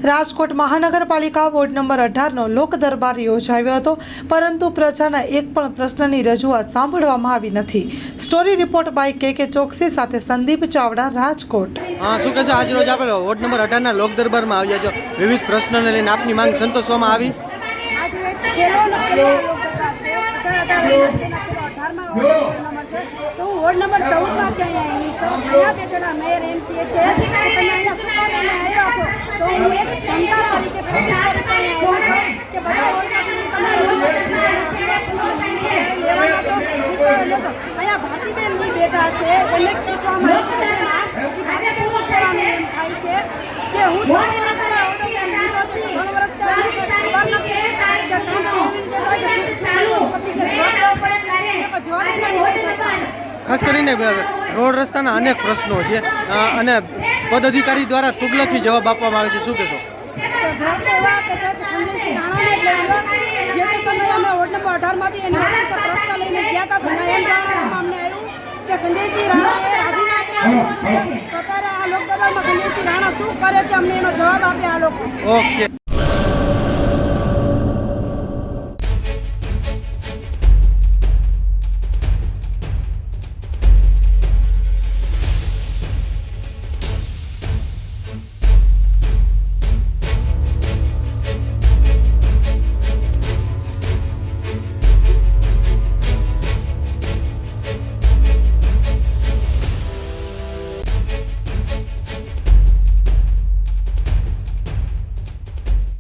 રાજકોટ મહાનગરપાલિકા ward number 18નો લોક દરબાર યોજાયો હતો, પરંતુ પ્રજાના એક પણ પ્રશ્નની રજૂઆત સાંભળવામાં આવી નથી। સ્ટોરી રિપોર્ટ બાય કે ચોકસી સાથે સંદીપ ચાવડા, રાજકોટ। શું કહેશો, આજ રોજ આપણે વોર્ડ નંબર 18ના લોક દરબારમાં આવ્યા છો, વિવિધ પ્રશ્નોને લઈને આપની માંગ સંતોષવામાં આવી? આજે છેલ્લો લોક દરબાર છે, 18માં વોર્ડ નંબર છે, તો હું વોર્ડ નંબર 14માં ત્યાં આવી છું। અહીંયા બેઠેલા મેયર એમ કહે છે કે તમે અહીંયા શું કામ આવ્યા છો, તો હું એક જનતા તરીકે પ્રતિક તરીકે આવ્યો છું કે બધા વોર્ડમાંથી તમે લેવાના છો, અહીંયા ભારતીબેનજી બેઠા છે, એમને પૂછવામાં આવ્યું કે ભારતીબેનનું કહેવાનું એમ થાય છે કે હું 3 વર્ષથી લીધો છે, 3 વર્ષથી ખબર નથી કે કામ કેવી રીતે થાય કે જવાબ દેવો પડે, જવાબ નથી દઈ શકતા। ખાસ કરીને રોડ રસ્તાના અનેક પ્રશ્નો છે અને પદાધિકારી દ્વારા તુગલકી જવાબ આપવામાં આવે છે, શું કહેશો? જવાબ તો એવા આપે છે કે સંજયસિંહ રાણાને જ લઈ લો, જે તે સમયે અમે વોર્ડ નંબર 18માંથી એની ઓફિસે પ્રશ્ન લઈને ગયા હતા, તો એમ જાણવામાં અમને આવ્યું કે સંજયસિંહ રાણાએ રાજીનામું આપ્યું છે। અત્યારે આ લોક દરબારમાં સંજયસિંહ રાણા શું કરે છે, અમને એનો જવાબ આપે આ લોકો। ઓકે।